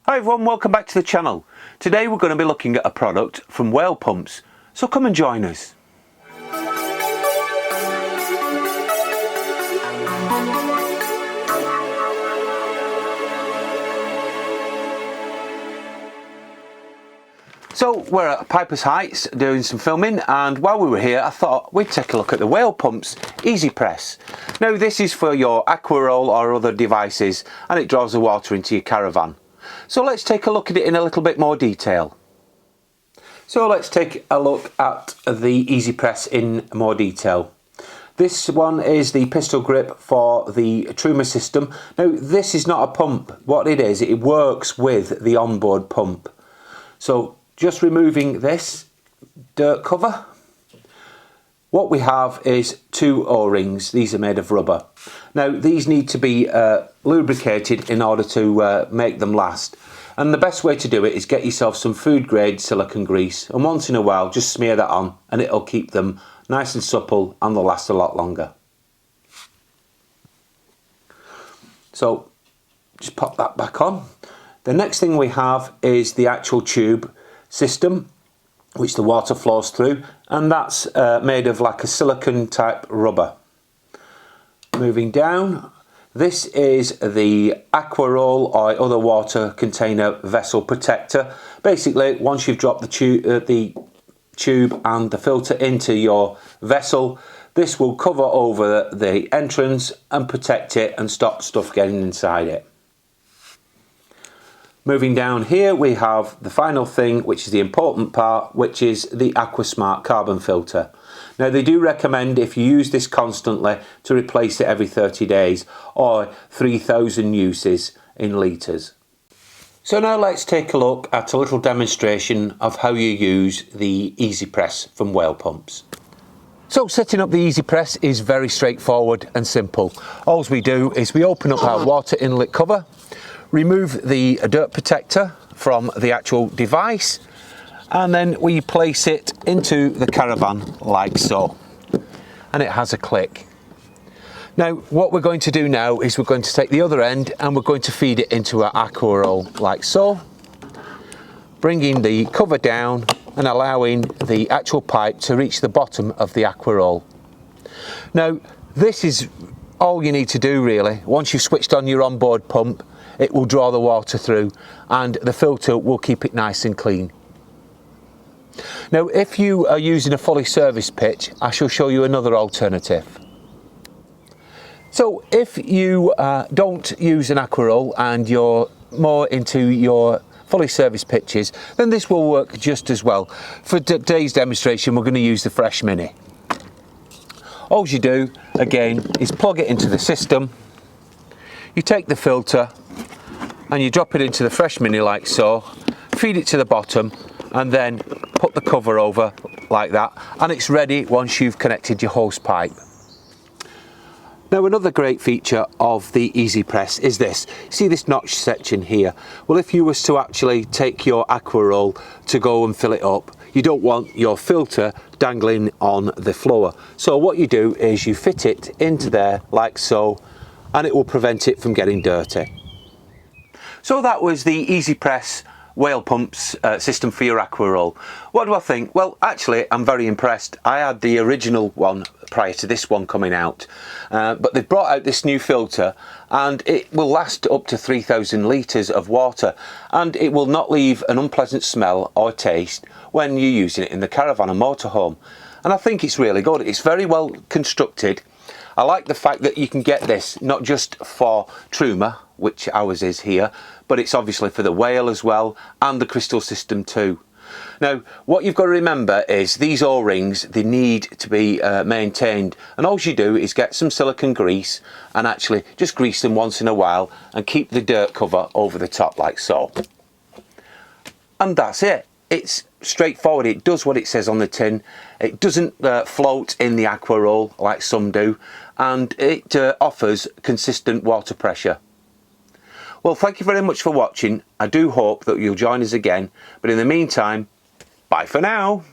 Hi everyone, welcome back to the channel. Today we're going to be looking at a product from whale pumps, so come and join us. So we're at Piper's Heights doing some filming, and while we were here I thought we'd take a look at the whale pumps Easi-Press. Now this is for your Aquaroll or other devices, and it draws the water into your caravan. So let's take a look at it in a little bit more detail. So let's take a look at the Easi-Press in more detail. This one is the pistol grip for the Truma system. Now this is not a pump. What it is, it works with the onboard pump. So just removing this dirt cover, what we have is two O-rings. These are made of rubber. Now these need to be lubricated in order to make them last, and the best way to do it is get yourself some food grade silicone grease, and once in a while just smear that on and it'll keep them nice and supple and they'll last a lot longer. So just pop that back on. The next thing we have is the actual tube system which the water flows through, and that's made of like a silicone type rubber. Moving down, this is the Aquaroll or other water container vessel protector. Basically, once you've dropped the tube and the filter into your vessel, this will cover over the entrance and protect it and stop stuff getting inside it. Moving down here we have the final thing, which is the important part, which is the AquaSmart carbon filter. Now they do recommend, if you use this constantly, to replace it every 30 days or 3,000 uses in litres. So now let's take a look at a little demonstration of how you use the Easi-Press from whale pumps. So setting up the Easi-Press is very straightforward and simple. All we do is we open up our water inlet cover, remove the dirt protector from the actual device, and then we place it into the caravan like so, and it has a click. Now what we're going to do now is we're going to take the other end and we're going to feed it into our Aquaroll like so, bringing the cover down and allowing the actual pipe to reach the bottom of the Aquaroll. Now this is all you need to do really. Once you've switched on your onboard pump, it will draw the water through and the filter will keep it nice and clean. Now if you are using a fully serviced pitch, I shall show you another alternative. So if you don't use an Aquaroll and you're more into your fully serviced pitches, then this will work just as well. For today's demonstration we're going to use the Fresh Mini. All you do again is plug it into the system, you take the filter and you drop it into the Fresh Mini like so, feed it to the bottom and then put the cover over like that, and it's ready once you've connected your hose pipe. Now another great feature of the Easi-Press is this. See this notch section here? Well, if you was to actually take your Aquaroll to go and fill it up, you don't want your filter dangling on the floor. So what you do is you fit it into there like so, and it will prevent it from getting dirty. So that was the Easi-Press whale pumps system for your Aquaroll. What do I think? Well, actually I'm very impressed. I had the original one prior to this one coming out, but they've brought out this new filter and it will last up to 3,000 litres of water, and it will not leave an unpleasant smell or taste when you're using it in the caravan and motorhome. And I think it's really good. It's very well constructed. I like the fact that you can get this not just for Truma, which ours is here, but it's obviously for the whale as well and the crystal system too. Now what you've got to remember is these O-rings, they need to be maintained, and all you do is get some silicone grease and actually just grease them once in a while and keep the dirt cover over the top like so. And that's it. It's straightforward. It does what it says on the tin. It doesn't float in the Aquaroll like some do, and it offers consistent water pressure. Well, thank you very much for watching. I do hope that you'll join us again, but in the meantime, bye for now.